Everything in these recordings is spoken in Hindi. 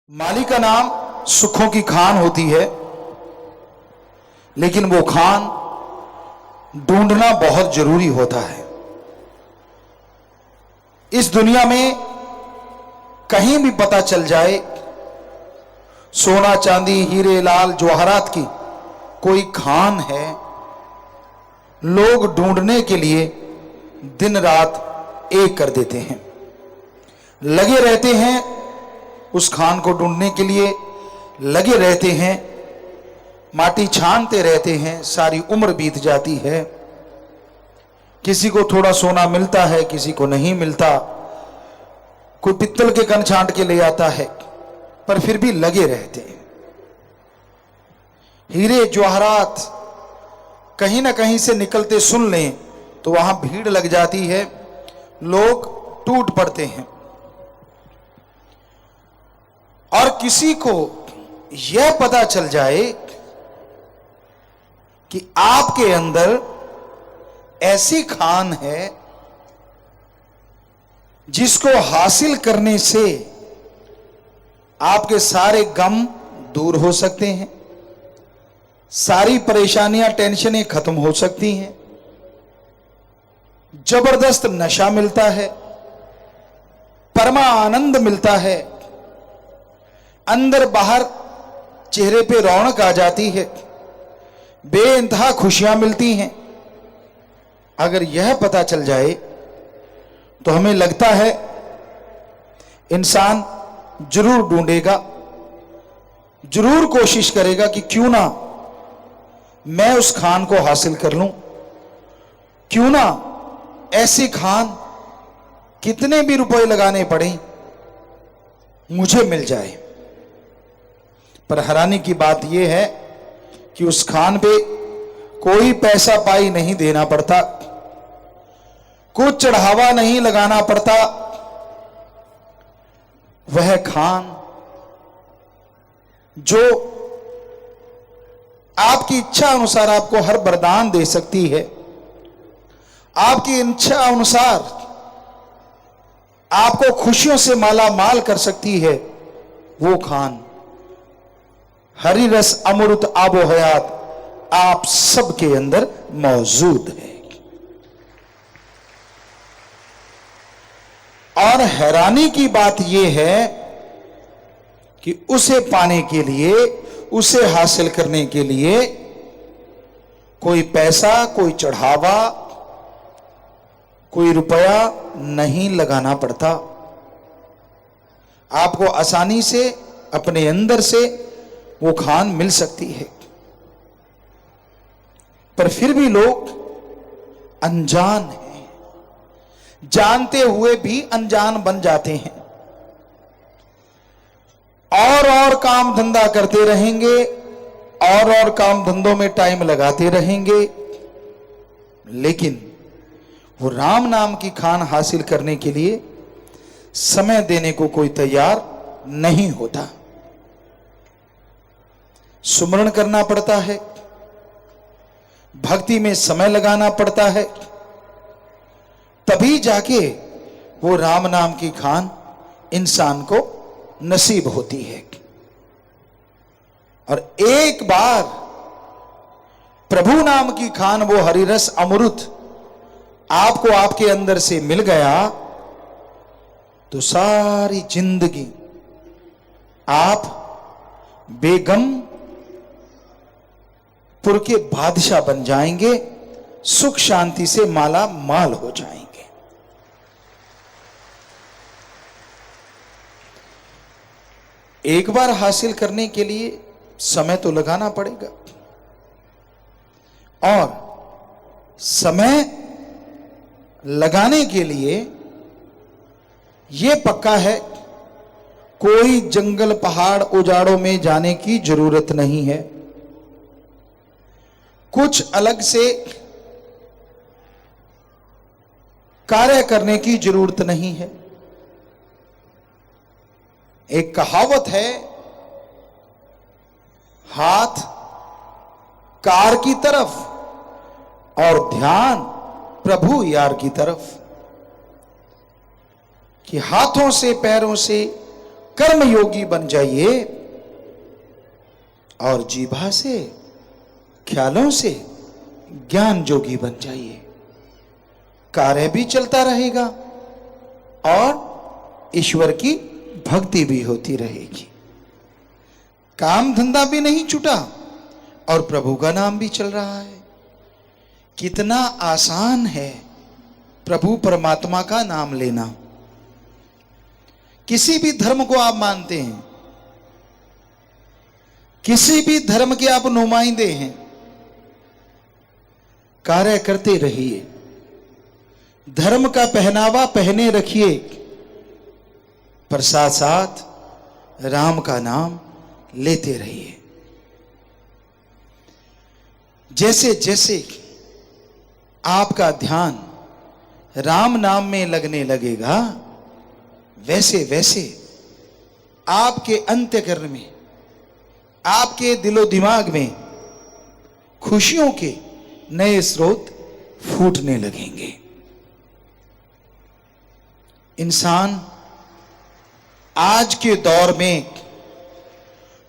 माली का नाम सुखों की खान होती है, लेकिन वो खान ढूंढना बहुत जरूरी होता है। इस दुनिया में कहीं भी पता चल जाए सोना चांदी हीरे लाल जवाहरात की कोई खान है, लोग ढूंढने के लिए दिन रात एक कर देते हैं, लगे रहते हैं उस खान को ढूंढने के लिए, लगे रहते हैं, माटी छानते रहते हैं, सारी उम्र बीत जाती है। किसी को थोड़ा सोना मिलता है, किसी को नहीं मिलता, कोई पित्तल के कण छांट के ले आता है, पर फिर भी लगे रहते हैं। हीरे जवाहरात कहीं ना कहीं से निकलते सुन लें तो वहां भीड़ लग जाती है, लोग टूट पड़ते हैं। और किसी को यह पता चल जाए कि आपके अंदर ऐसी खान है जिसको हासिल करने से आपके सारे गम दूर हो सकते हैं, सारी परेशानियां टेंशनें खत्म हो सकती हैं, जबरदस्त नशा मिलता है, परमा आनंद मिलता है, अंदर बाहर चेहरे पे रौनक आ जाती है, बेइंतहा खुशियां मिलती हैं। अगर यह पता चल जाए तो हमें लगता है इंसान जरूर ढूंढेगा, जरूर कोशिश करेगा कि क्यों ना मैं उस खान को हासिल कर लूं, क्यों ना ऐसी खान कितने भी रुपए लगाने पड़े मुझे मिल जाए। पर हैरानी की बात यह है कि उस खान पे कोई पैसा पाई नहीं देना पड़ता, कुछ चढ़ावा नहीं लगाना पड़ता। वह खान जो आपकी इच्छा अनुसार आपको हर वरदान दे सकती है, आपकी इच्छा अनुसार आपको खुशियों से माला माल कर सकती है, वो खान हरी रस अमृत आबो हयात आप सबके अंदर मौजूद है। और हैरानी की बात यह है कि उसे पाने के लिए, उसे हासिल करने के लिए कोई पैसा, कोई चढ़ावा, कोई रुपया नहीं लगाना पड़ता। आपको आसानी से अपने अंदर से वो खान मिल सकती है। पर फिर भी लोग अनजान हैं, जानते हुए भी अनजान बन जाते हैं, और काम धंधा करते रहेंगे, और काम धंधों में टाइम लगाते रहेंगे, लेकिन वो राम नाम की खान हासिल करने के लिए समय देने को कोई तैयार नहीं होता। सुमरण करना पड़ता है, भक्ति में समय लगाना पड़ता है, तभी जाके वो राम नाम की खान इंसान को नसीब होती है। और एक बार प्रभु नाम की खान, वो हरिरस अमृत आपको आपके अंदर से मिल गया तो सारी जिंदगी आप बेगम पुर के बादशाह बन जाएंगे, सुख शांति से माला माल हो जाएंगे। एक बार हासिल करने के लिए समय तो लगाना पड़ेगा, और समय लगाने के लिए यह पक्का है कोई जंगल पहाड़ उजाड़ों में जाने की जरूरत नहीं है, कुछ अलग से कार्य करने की जरूरत नहीं है। एक कहावत है, हाथ कार की तरफ और ध्यान प्रभु यार की तरफ, कि हाथों से पैरों से कर्म योगी बन जाइए और जीभा से, ख्यालों से ज्ञान जोगी बन जाइए। कार्य भी चलता रहेगा और ईश्वर की भक्ति भी होती रहेगी। काम धंधा भी नहीं छूटा और प्रभु का नाम भी चल रहा है। कितना आसान है प्रभु परमात्मा का नाम लेना। किसी भी धर्म को आप मानते हैं, किसी भी धर्म के आप नुमाइंदे हैं, कार्य करते रहिए, धर्म का पहनावा पहने रखिए, पर साथ साथ राम का नाम लेते रहिए। जैसे जैसे आपका ध्यान राम नाम में लगने लगेगा, वैसे वैसे आपके अंतःकरण में, आपके दिलो दिमाग में खुशियों के नए स्रोत फूटने लगेंगे। इंसान आज के दौर में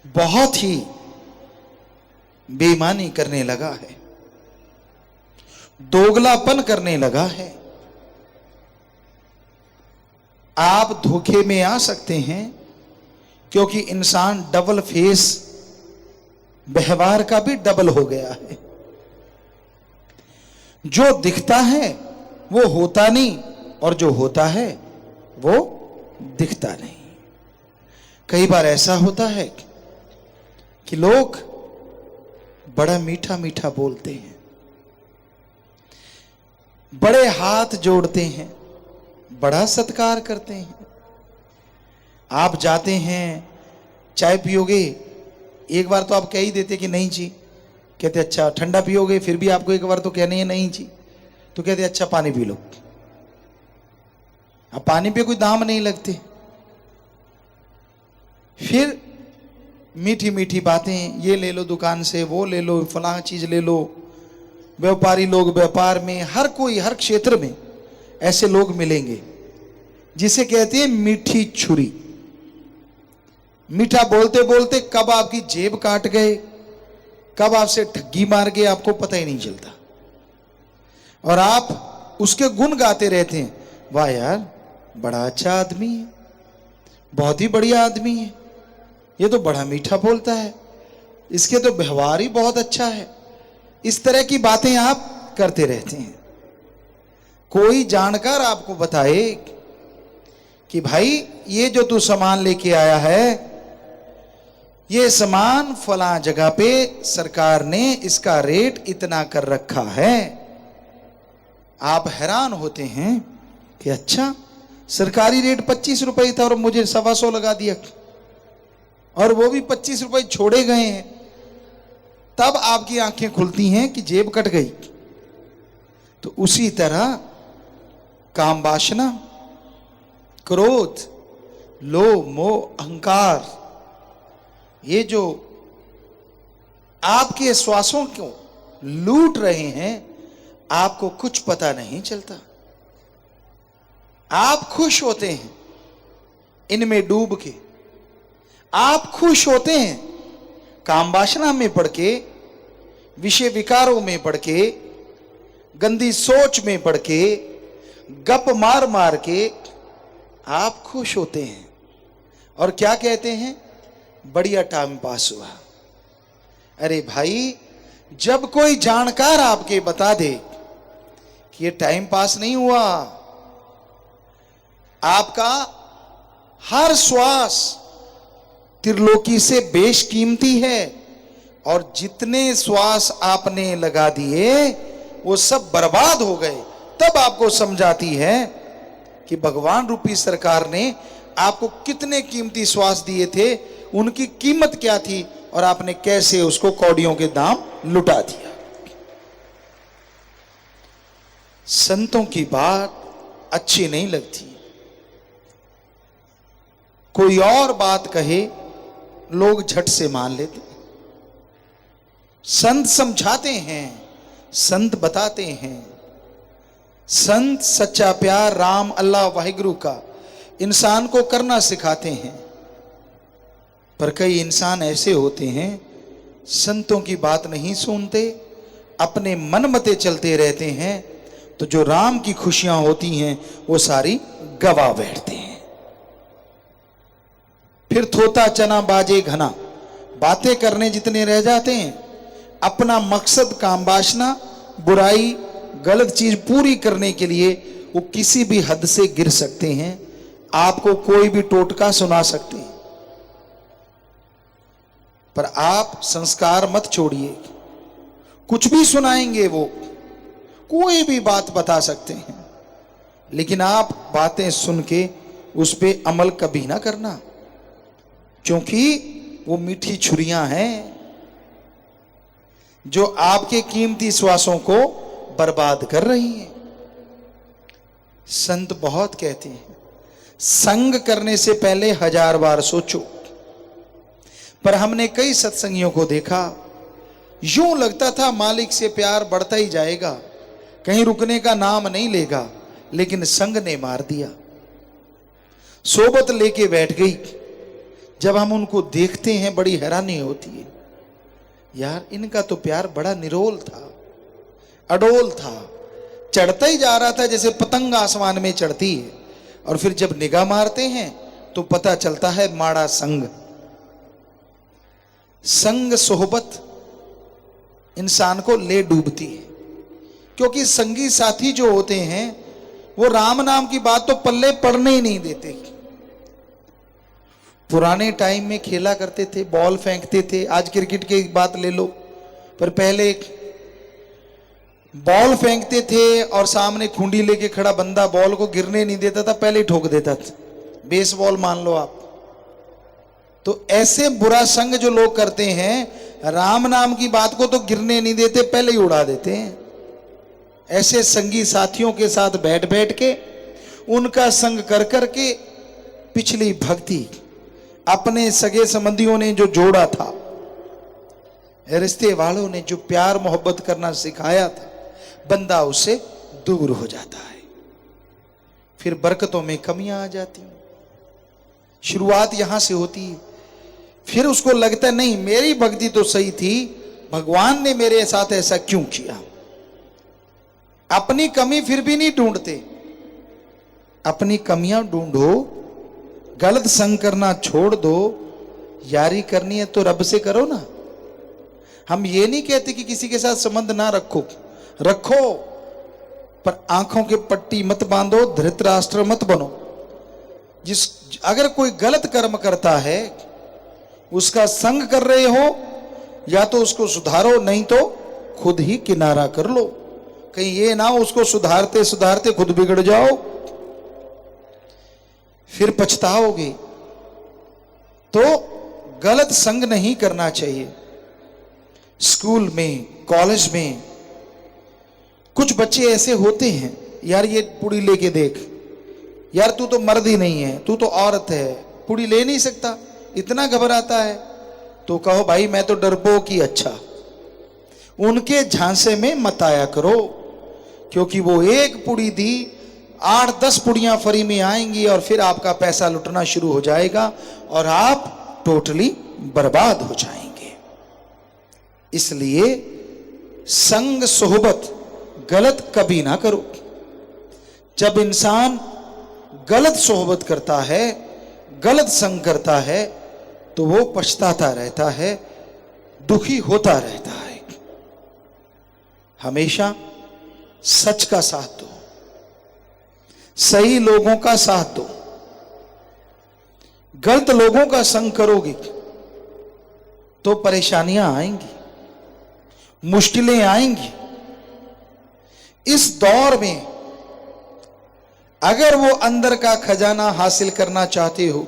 बहुत ही बेईमानी करने लगा है, दोगलापन करने लगा है। आप धोखे में आ सकते हैं क्योंकि इंसान डबल फेस, व्यवहार का भी डबल हो गया है। जो दिखता है वो होता नहीं और जो होता है वो दिखता नहीं। कई बार ऐसा होता है कि लोग बड़ा मीठा मीठा बोलते हैं, बड़े हाथ जोड़ते हैं, बड़ा सत्कार करते हैं। आप जाते हैं, चाय पियोगे, एक बार तो आप कह ही देते कि नहीं जी, कहते अच्छा। ठंडा पियोगे, फिर भी आपको एक बार तो कहने है नहीं जी, तो कहते अच्छा पानी पी लो। अब पानी पे कोई दाम नहीं लगते। फिर मीठी मीठी बातें, ये ले लो दुकान से, वो ले लो, फलां चीज ले लो। व्यापारी लोग व्यापार में, हर कोई हर क्षेत्र में ऐसे लोग मिलेंगे जिसे कहते हैं मीठी छुरी। मीठा बोलते बोलते कब आपकी जेब काट गए, कब आपसे ठगी मार गए, आपको पता ही नहीं चलता। और आप उसके गुण गाते रहते हैं, वाह यार बड़ा अच्छा आदमी है, बहुत ही बढ़िया आदमी है, ये तो बड़ा मीठा बोलता है, इसके तो व्यवहार ही बहुत अच्छा है। इस तरह की बातें आप करते रहते हैं। कोई जानकार आपको बताए कि भाई ये जो तू सामान लेके आया है, ये सामान फलां जगह पे सरकार ने इसका रेट इतना कर रखा है। आप हैरान होते हैं कि अच्छा, सरकारी रेट 25 रुपए था और मुझे 125 लगा दिया, और वो भी 25 रुपए छोड़े गए हैं। तब आपकी आंखें खुलती हैं कि जेब कट गई। तो उसी तरह काम वासना, क्रोध, लोभ, मोह, अहंकार, ये जो आपके श्वासों को लूट रहे हैं, आपको कुछ पता नहीं चलता। आप खुश होते हैं इनमें डूब के, आप खुश होते हैं काम वासना में पड़ के, विषय विकारों में पड़ के, गंदी सोच में पड़ के, गप मार मार के आप खुश होते हैं। और क्या कहते हैं, बढ़िया टाइम पास हुआ। अरे भाई, जब कोई जानकार आपके बता दे कि ये टाइम पास नहीं हुआ, आपका हर श्वास त्रिलोकी से बेशकीमती है, और जितने श्वास आपने लगा दिए वो सब बर्बाद हो गए, तब आपको समझाती है कि भगवान रूपी सरकार ने आपको कितने कीमती श्वास दिए थे, उनकी कीमत क्या थी, और आपने कैसे उसको कौड़ियों के दाम लुटा दिया। संतों की बात अच्छी नहीं लगती। कोई और बात कहे लोग झट से मान लेते। संत समझाते हैं, संत बताते हैं, संत सच्चा प्यार राम अल्लाह वाहिगुरु का इंसान को करना सिखाते हैं। पर कई इंसान ऐसे होते हैं, संतों की बात नहीं सुनते, अपने मन मते चलते रहते हैं, तो जो राम की खुशियां होती हैं वो सारी गवा बैठते हैं। फिर थोता चना बाजे घना, बातें करने जितने रह जाते हैं, अपना मकसद काम वासना बुराई गलत चीज पूरी करने के लिए वो किसी भी हद से गिर सकते हैं। आपको कोई भी टोटका सुना सकते हैं, पर आप संस्कार मत छोड़िए। कुछ भी सुनाएंगे, वो कोई भी बात बता सकते हैं, लेकिन आप बातें सुन के उस पर अमल कभी ना करना, क्योंकि वो मीठी छुरियां हैं जो आपके कीमती श्वासों को बर्बाद कर रही हैं। संत बहुत कहते हैं, संग करने से पहले 1000 बार सोचो। पर हमने कई सत्संगियों को देखा, यूं लगता था मालिक से प्यार बढ़ता ही जाएगा, कहीं रुकने का नाम नहीं लेगा, लेकिन संग ने मार दिया। सोबत लेके बैठ गई। जब हम उनको देखते हैं बड़ी हैरानी होती है, यार इनका तो प्यार बड़ा निरोल था, अडोल था, चढ़ता ही जा रहा था जैसे पतंग आसमान में चढ़ती है। और फिर जब निगाह मारते हैं तो पता चलता है माड़ा संग। संग सोहबत इंसान को ले डूबती है, क्योंकि संगी साथी जो होते हैं वो राम नाम की बात तो पल्ले पड़ने ही नहीं देते। पुराने टाइम में खेला करते थे, बॉल फेंकते थे, आज क्रिकेट की बात ले लो, पर पहले बॉल फेंकते थे और सामने खुंडी लेके खड़ा बंदा बॉल को गिरने नहीं देता था, पहले ही ठोक देता था। बेसबॉल मान लो आप। तो ऐसे बुरा संग जो लोग करते हैं, राम नाम की बात को तो गिरने नहीं देते, पहले ही उड़ा देते हैं। ऐसे संगी साथियों के साथ बैठ बैठ के, उनका संग कर करके पिछली भक्ति, अपने सगे संबंधियों ने जो जोड़ा था, रिश्ते वालों ने जो प्यार मोहब्बत करना सिखाया था, बंदा उससे दूर हो जाता है। फिर बरकतों में कमियां आ जाती हैं। शुरुआत यहां से होती है। फिर उसको लगता है नहीं, मेरी भक्ति तो सही थी, भगवान ने मेरे साथ ऐसा क्यों किया। अपनी कमी फिर भी नहीं ढूंढते, अपनी कमियां ढूंढो, गलत संग करना छोड़ दो। यारी करनी है तो रब से करो ना। हम ये नहीं कहते कि किसी के साथ संबंध ना रखो, रखो, पर आंखों के पट्टी मत बांधो, धृतराष्ट्र मत बनो। अगर कोई गलत कर्म करता है, उसका संग कर रहे हो, या तो उसको सुधारो, नहीं तो खुद ही किनारा कर लो। कहीं ये ना हो उसको सुधारते सुधारते खुद बिगड़ जाओ, फिर पछताओगे। तो गलत संग नहीं करना चाहिए। स्कूल में, कॉलेज में कुछ बच्चे ऐसे होते हैं, यार ये पुड़ी लेके देख, यार तू तो मर्द ही नहीं है, तू तो औरत है, पुड़ी ले नहीं सकता, इतना घबराता है। तो कहो भाई मैं तो डरपोक ही अच्छा। उनके झांसे में मत आया करो, क्योंकि वो एक पुड़ी दी, 8-10 पुड़ियां फ्री में आएंगी और फिर आपका पैसा लुटना शुरू हो जाएगा और आप टोटली बर्बाद हो जाएंगे। इसलिए संग सोहबत गलत कभी ना करो। जब इंसान गलत सोहबत करता है, गलत संग करता है, तो वो पछताता रहता है, दुखी होता रहता है। हमेशा सच का साथ दो, सही लोगों का साथ दो। गलत लोगों का संग करोगे तो परेशानियां आएंगी, मुश्किलें आएंगी। इस दौर में अगर वो अंदर का खजाना हासिल करना चाहते हो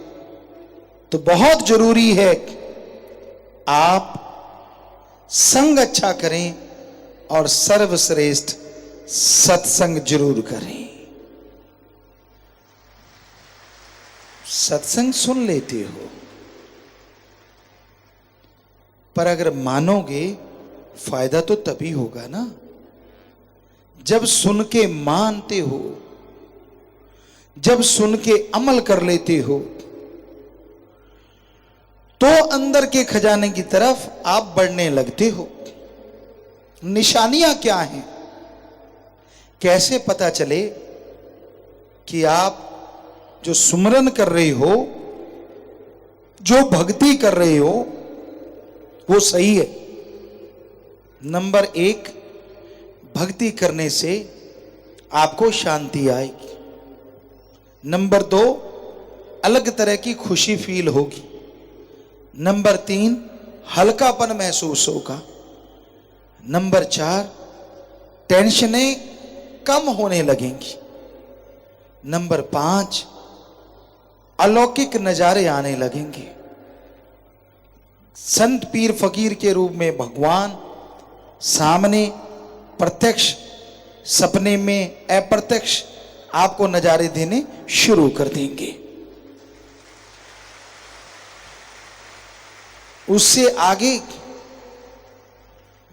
तो बहुत जरूरी है आप संग अच्छा करें और सर्वश्रेष्ठ सत्संग जरूर करें। सत्संग सुन लेते हो, पर अगर मानोगे फायदा तो तभी होगा ना जब सुन के मानते हो, जब सुन के अमल कर लेते हो। तो अंदर के खजाने की तरफ आप बढ़ने लगते हो। निशानियां क्या हैं? कैसे पता चले कि आप जो सुमरन कर रहे हो, जो भक्ति कर रहे हो, वो सही है? नंबर एक, भक्ति करने से आपको शांति आएगी। नंबर दो, अलग तरह की खुशी फील होगी। नंबर तीन, हल्कापन महसूस होगा। नंबर चार, टेंशनें कम होने लगेंगी। नंबर पांच, अलौकिक नजारे आने लगेंगे। संत पीर फकीर के रूप में भगवान सामने प्रत्यक्ष, सपने में अप्रत्यक्ष आपको नजारे देने शुरू कर देंगे। उससे आगे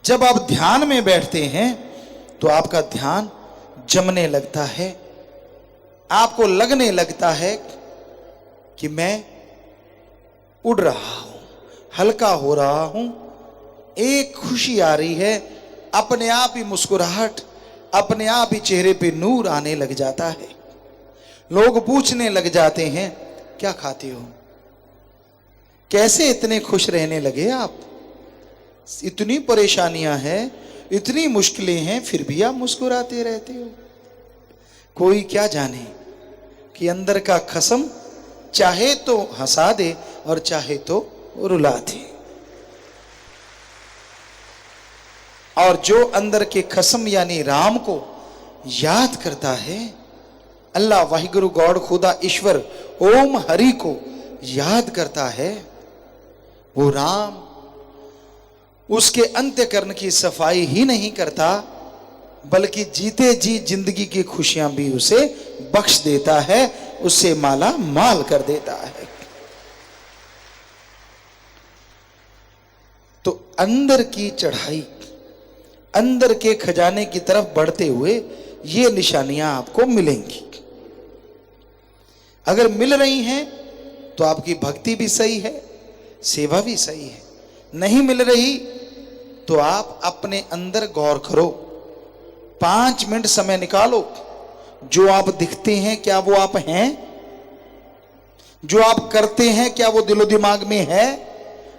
जब आप ध्यान में बैठते हैं तो आपका ध्यान जमने लगता है। आपको लगने लगता है कि मैं उड़ रहा हूं, हल्का हो रहा हूं, एक खुशी आ रही है। अपने आप ही मुस्कुराहट, अपने आप ही चेहरे पे नूर आने लग जाता है। लोग पूछने लग जाते हैं, क्या खाते हो? कैसे इतने खुश रहने लगे आप? इतनी परेशानियां हैं, इतनी मुश्किलें हैं, फिर भी आप मुस्कुराते रहते हो। कोई क्या जाने कि अंदर का खसम चाहे तो हंसा दे और चाहे तो रुला दे। और जो अंदर के खसम यानी राम को याद करता है, अल्लाह वाहिगुरु गॉड खुदा ईश्वर ओम हरि को याद करता है, वो राम उसके अंत्यकरण की सफाई ही नहीं करता, बल्कि जीते जी जिंदगी की खुशियां भी उसे बख्श देता है, उससे माला माल कर देता है। तो अंदर की चढ़ाई, अंदर के खजाने की तरफ बढ़ते हुए ये निशानियां आपको मिलेंगी। अगर मिल रही हैं तो आपकी भक्ति भी सही है, सेवा भी सही है। नहीं मिल रही तो आप अपने अंदर गौर करो, 5 मिनट समय निकालो। जो आप दिखते हैं क्या वो आप हैं? जो आप करते हैं क्या वो दिलो दिमाग में है?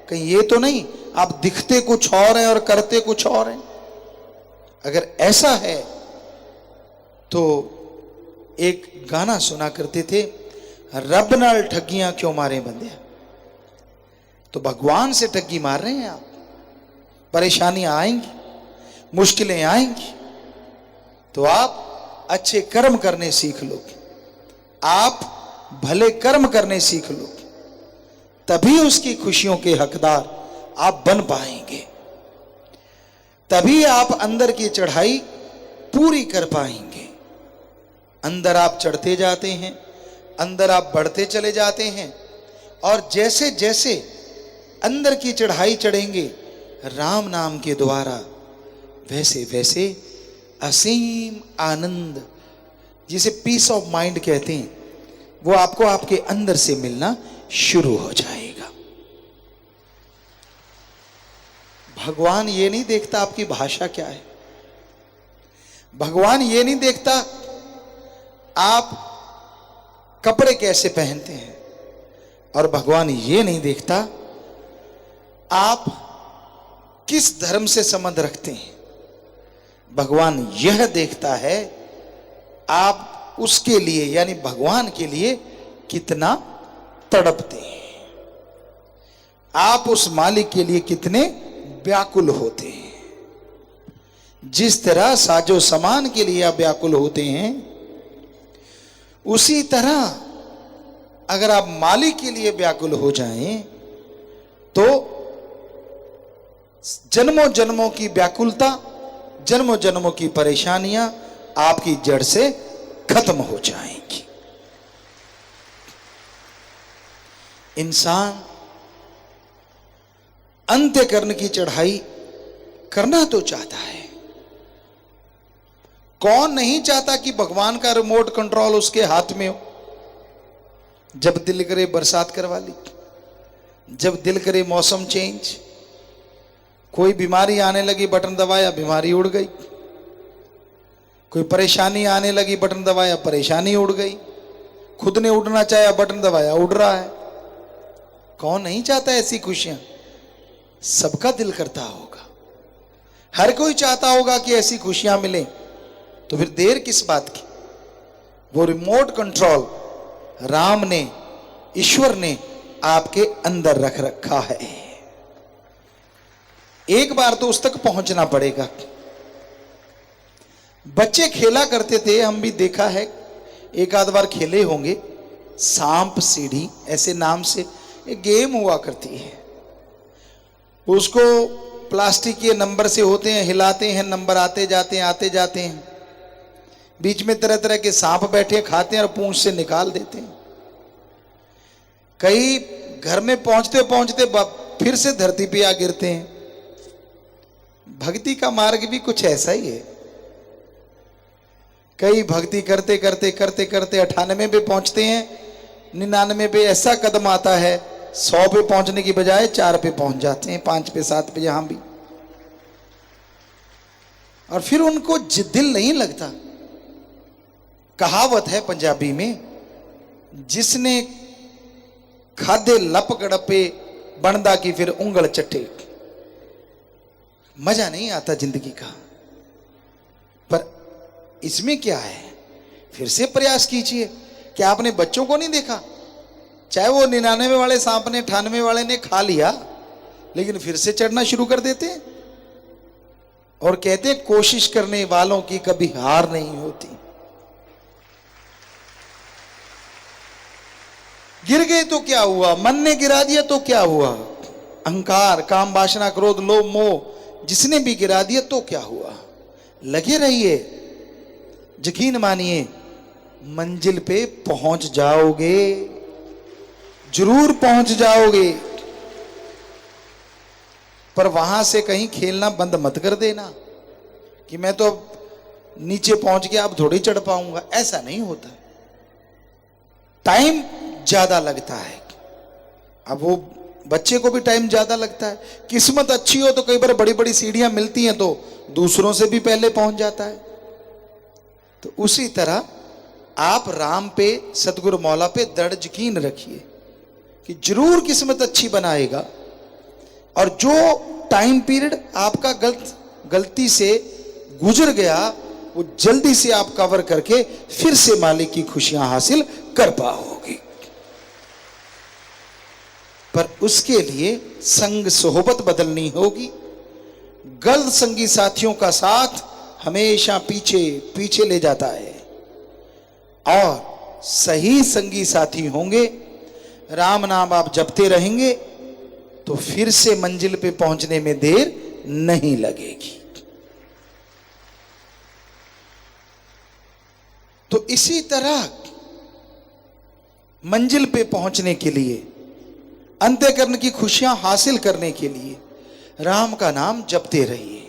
कहीं ये तो नहीं आप दिखते कुछ और हैं और करते कुछ और हैं? अगर ऐसा है तो एक गाना सुना करते थे, रब नाल ठगियां क्यों मारे बंदे। तो भगवान से ठगी मार रहे हैं आप। परेशानियां आएंगी, मुश्किलें आएंगी, तो आप अच्छे कर्म करने सीख लोगे, आप भले कर्म करने सीख लोगे, तभी उसकी खुशियों के हकदार आप बन पाएंगे। तभी आप अंदर की चढ़ाई पूरी कर पाएंगे। अंदर आप चढ़ते जाते हैं, अंदर आप बढ़ते चले जाते हैं, और जैसे जैसे अंदर की चढ़ाई चढ़ेंगे राम नाम के द्वारा, वैसे वैसे असीम आनंद, जिसे पीस ऑफ माइंड कहते हैं, वो आपको आपके अंदर से मिलना शुरू हो जाएगा। भगवान ये नहीं देखता आपकी भाषा क्या है, भगवान ये नहीं देखता आप कपड़े कैसे पहनते हैं, और भगवान ये नहीं देखता आप किस धर्म से संबंध रखते हैं। भगवान यह देखता है आप उसके लिए यानी भगवान के लिए कितना तड़पते हैं, आप उस मालिक के लिए कितने व्याकुल होते हैं। जिस तरह साजो सामान के लिए आप व्याकुल होते हैं, उसी तरह अगर आप मालिक के लिए व्याकुल हो जाएं तो जन्मों जन्मों की व्याकुलता, जन्मों जन्मों की परेशानियां आपकी जड़ से खत्म हो जाएंगी। इंसान अंत्यकरण की चढ़ाई करना तो चाहता है। कौन नहीं चाहता कि भगवान का रिमोट कंट्रोल उसके हाथ में हो? जब दिल करे बरसात करवा ली, जब दिल करे मौसम चेंज, कोई बीमारी आने लगी बटन दबाया बीमारी उड़ गई, कोई परेशानी आने लगी बटन दबाया परेशानी उड़ गई, खुद ने उड़ना चाहा बटन दबाया उड़ रहा है। कौन नहीं चाहता ऐसी खुशियां? सबका दिल करता होगा, हर कोई चाहता होगा कि ऐसी खुशियां मिले। तो फिर देर किस बात की? वो रिमोट कंट्रोल राम ने, ईश्वर ने आपके अंदर रख रखा है। एक बार तो उस तक पहुंचना पड़ेगा। बच्चे खेला करते थे, हम भी देखा है, एक आध बार खेले होंगे, सांप सीढ़ी ऐसे नाम से एक गेम हुआ करती है। उसको प्लास्टिक के नंबर से होते हैं, हिलाते हैं, नंबर आते जाते हैं आते जाते हैं, बीच में तरह तरह के सांप बैठे खाते हैं और पूंछ से निकाल देते हैं। कई घर में पहुंचते पहुंचते फिर से धरती पे आ गिरते हैं। भक्ति का मार्ग भी कुछ ऐसा ही है। कई भक्ति करते करते करते करते 98 पे पहुंचते हैं, 99 पे ऐसा कदम आता है 100 पे पहुंचने की बजाय 4 पे पहुंच जाते हैं, 5 पे 7 पे, यहां भी। और फिर उनको दिल नहीं लगता। कहावत है पंजाबी में, जिसने खाधे लप गड़पे बनदा की फिर उंगल चट्टे। मजा नहीं आता जिंदगी का, पर इसमें क्या है? फिर से प्रयास कीजिए। क्या आपने बच्चों को नहीं देखा? चाहे वो 99 वाले सांप ने 98 वाले ने खा लिया, लेकिन फिर से चढ़ना शुरू कर देते हैं और कहते हैं कोशिश करने वालों की कभी हार नहीं होती। गिर गए तो क्या हुआ? मन ने गिरा दिया तो क्या हुआ? अहंकार, काम, वासना, क्रोध, लोभ, मोह जिसने भी गिरा दिया तो क्या हुआ? लगे रहिए, यकीन मानिए मंजिल पे पहुंच जाओगे, जरूर पहुंच जाओगे। पर वहां से कहीं खेलना बंद मत कर देना कि मैं तो नीचे पहुंच गया अब थोड़ी चढ़ पाऊंगा। ऐसा नहीं होता, टाइम ज्यादा लगता है। अब वो बच्चे को भी टाइम ज्यादा लगता है। किस्मत अच्छी हो तो कई बार बड़ी बड़ी सीढ़ियां मिलती हैं तो दूसरों से भी पहले पहुंच जाता है। तो उसी तरह आप राम पे, सतगुरु मौला पे दृढ़ यकीन रखिए कि जरूर किस्मत अच्छी बनाएगा। और जो टाइम पीरियड आपका गलती से गुजर गया वो जल्दी से आप कवर करके फिर से मालिक की खुशियां हासिल कर पाओगे। पर उसके लिए संग सोहबत बदलनी होगी। गलत संगी साथियों का साथ हमेशा पीछे पीछे ले जाता है, और सही संगी साथी होंगे, राम नाम आप जपते रहेंगे तो फिर से मंजिल पे पहुंचने में देर नहीं लगेगी। तो इसी तरह मंजिल पे पहुंचने के लिए, अंत्यकरण की खुशियां हासिल करने के लिए राम का नाम जपते रहिए,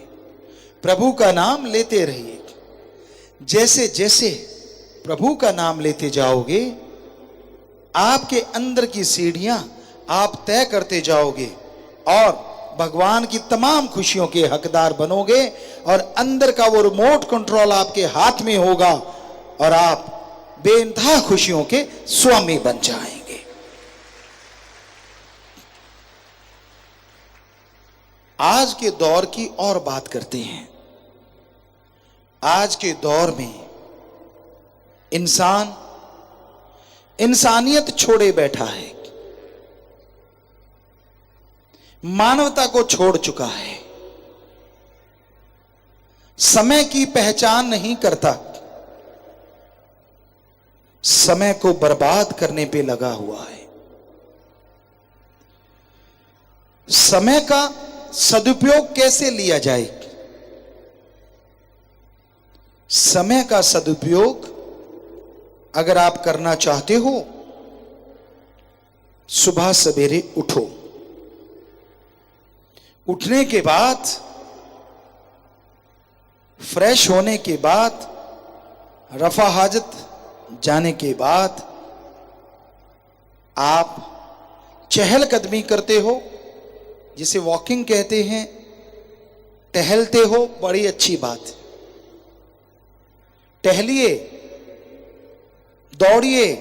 प्रभु का नाम लेते रहिए। जैसे जैसे प्रभु का नाम लेते जाओगे, आपके अंदर की सीढ़ियां आप तय करते जाओगे और भगवान की तमाम खुशियों के हकदार बनोगे, और अंदर का वो रिमोट कंट्रोल आपके हाथ में होगा और आप बेइंतहा खुशियों के स्वामी बन जाएंगे। आज के दौर की और बात करते हैं। आज के दौर में इंसान इंसानियत छोड़े बैठा है, मानवता को छोड़ चुका है, समय की पहचान नहीं करता, समय को बर्बाद करने पे लगा हुआ है। समय का सदुपयोग कैसे लिया जाए? समय का सदुपयोग अगर आप करना चाहते हो, सुबह सवेरे उठो, उठने के बाद, फ्रेश होने के बाद, रफा हाजत जाने के बाद आप चहलकदमी करते हो, जिसे वॉकिंग कहते हैं, टहलते हो, बड़ी अच्छी बात है। टहलिए, दौड़िए,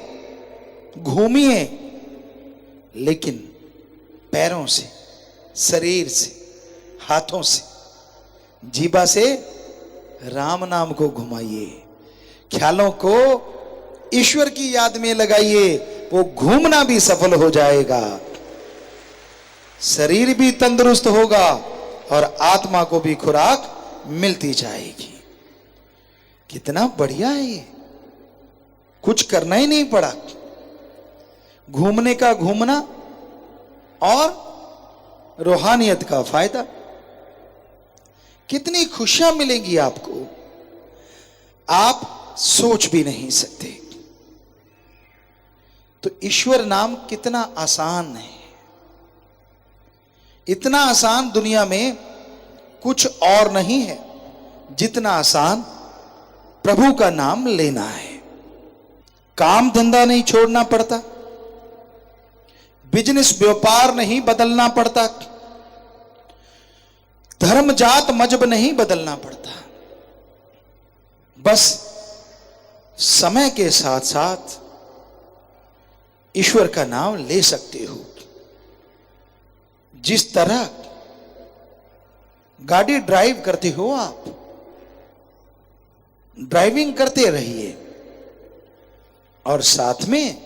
घूमिए, लेकिन पैरों से, शरीर से, हाथों से, जीभा से राम नाम को घुमाइए, ख्यालों को ईश्वर की याद में लगाइए। वो घूमना भी सफल हो जाएगा, शरीर भी तंदुरुस्त होगा और आत्मा को भी खुराक मिलती जाएगी। कितना बढ़िया है ये, कुछ करना ही नहीं पड़ा। घूमने का घूमना और रूहानियत का फायदा। कितनी खुशियां मिलेंगी आपको, आप सोच भी नहीं सकते। तो ईश्वर नाम कितना आसान है, इतना आसान दुनिया में कुछ और नहीं है जितना आसान प्रभु का नाम लेना है। काम धंधा नहीं छोड़ना पड़ता, बिजनेस व्यापार नहीं बदलना पड़ता, धर्म जात मजहब नहीं बदलना पड़ता। बस समय के साथ साथ ईश्वर का नाम ले सकते हो। जिस तरह गाड़ी ड्राइव करते हो आप, ड्राइविंग करते रहिए और साथ में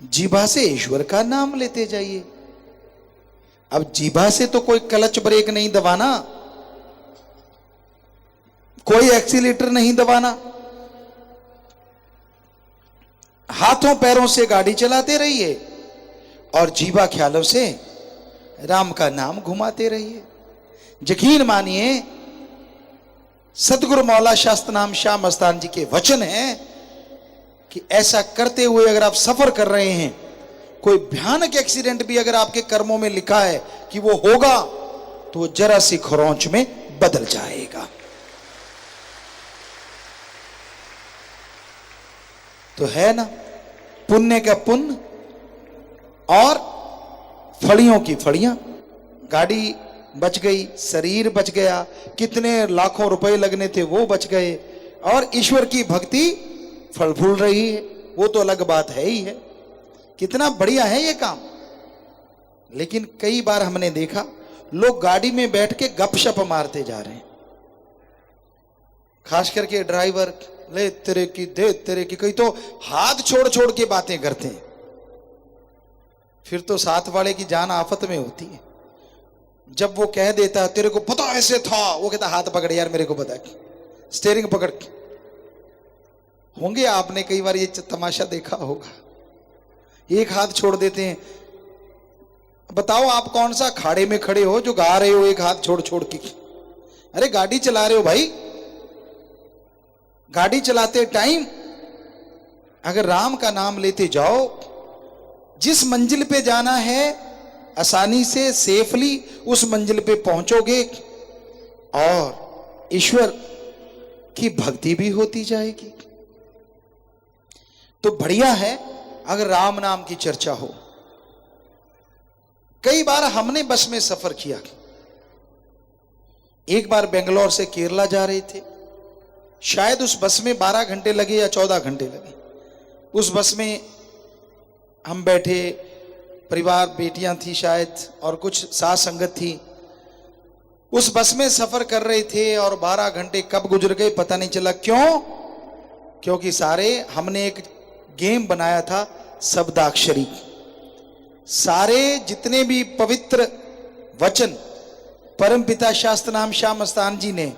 जीभा से ईश्वर का नाम लेते जाइए। अब जीभा से तो कोई क्लच ब्रेक नहीं दबाना, कोई एक्सीलेटर नहीं दबाना, हाथों पैरों से गाड़ी चलाते रहिए और जीभा ख्यालों से राम का नाम घुमाते रहिए। यकीन मानिए, सतगुरु मौला शास्त्र नाम शाह मस्तान जी के वचन हैं कि ऐसा करते हुए अगर आप सफर कर रहे हैं, कोई भयानक एक्सीडेंट भी अगर आपके कर्मों में लिखा है कि वो होगा, तो वो जरा सी खरोंच में बदल जाएगा। तो है ना, पुण्य का पुण्य और फड़ियों की फड़ियां। गाड़ी बच गई, शरीर बच गया, कितने लाखों रुपए लगने थे वो बच गए, और ईश्वर की भक्ति फल फूल रही है, वो तो अलग बात है ही है। कितना बढ़िया है ये काम। लेकिन कई बार हमने देखा लोग गाड़ी में बैठ के गपशप मारते जा रहे हैं, खास करके ड्राइवर, ले तेरे की दे तेरे की, कई तो हाथ छोड़ छोड़ के बातें करते हैं। फिर तो साथ वाले की जान आफत में होती है। जब वो कह देता है तेरे को पता ऐसे था, वो कहता हाथ पकड़ यार मेरे को पता है, स्टीयरिंग पकड़। होंगे आपने कई बार ये तमाशा देखा होगा, एक हाथ छोड़ देते हैं। बताओ आप कौन सा खाड़े में खड़े हो जो गा रहे हो एक हाथ छोड़ छोड़ के? अरे गाड़ी चला रहे हो भाई, गाड़ी चलाते टाइम अगर राम का नाम लेते जाओ, जिस मंजिल पे जाना है आसानी से सेफली उस मंजिल पे पहुंचोगे और ईश्वर की भक्ति भी होती जाएगी। तो बढ़िया है अगर राम नाम की चर्चा हो। कई बार हमने बस में सफर किया। एक बार बेंगलोर से केरला जा रहे थे, शायद उस बस में 12 घंटे लगे या 14 घंटे लगे। उस बस में हम बैठे, परिवार, बेटियां थी शायद और कुछ साथ संगत थी। उस बस में सफर कर रहे थे और 12 घंटे कब गुजर गए पता नहीं चला। क्यों? क्योंकि सारे हमने एक गेम बनाया था, शब्दाक्षरी। सारे जितने भी पवित्र वचन परमपिता शास्त्र नाम शाह मस्तान जी ने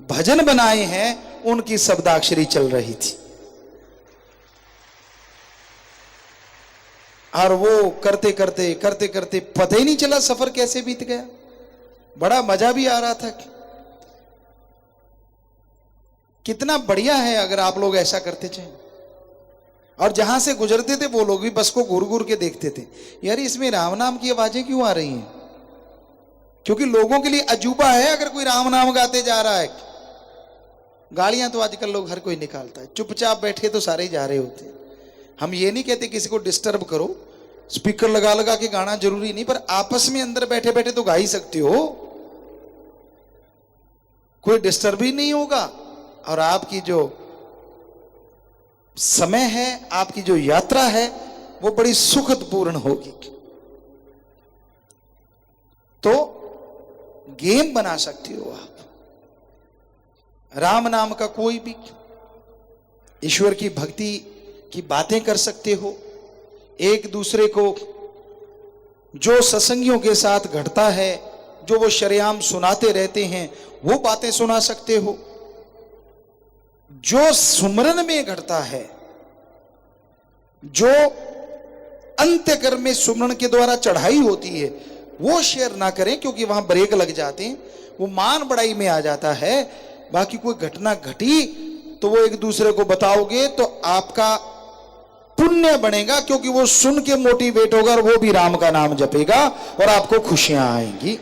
भजन बनाए हैं, उनकी शब्दाक्षरी चल रही थी। और वो करते करते करते करते पता ही नहीं चला सफर कैसे बीत गया। बड़ा मजा भी आ रहा था। कितना बढ़िया है अगर आप लोग ऐसा करते चाहें। और जहां से गुजरते थे वो लोग भी बस को घूर घूर के देखते थे, यार इसमें राम नाम की आवाजें क्यों आ रही हैं? क्योंकि लोगों के लिए अजूबा है अगर कोई राम नाम गाते जा रहा है। गालियां तो आजकल लोग हर कोई निकालता है, चुपचाप बैठे तो सारे ही जा रहे होते हैं। हम ये नहीं कहते किसी को डिस्टर्ब करो, स्पीकर लगा लगा के गाना जरूरी नहीं, पर आपस में अंदर बैठे बैठे तो गा ही सकते हो, कोई डिस्टर्ब ही नहीं होगा। और आपकी जो समय है, आपकी जो यात्रा है, वो बड़ी सुखदपूर्ण होगी। तो गेम बना सकते हो आप, राम नाम का कोई भी, ईश्वर की भक्ति की बातें कर सकते हो। एक दूसरे को जो सत्संगियों के साथ घटता है, जो वो शरेआम सुनाते रहते हैं, वो बातें सुना सकते हो। जो सुमरन में घटता है, जो अंत्यकर्म में सुमरन के द्वारा चढ़ाई होती है, वो शेयर ना करें, क्योंकि वहां ब्रेक लग जाते हैं, वो मान बढ़ाई में आ जाता है। बाकी कोई घटना घटी तो वो एक दूसरे को बताओगे तो आपका पुण्य बनेगा, क्योंकि वो सुन के मोटिवेट होगा और वो भी राम का नाम जपेगा और आपको खुशियां आएंगी।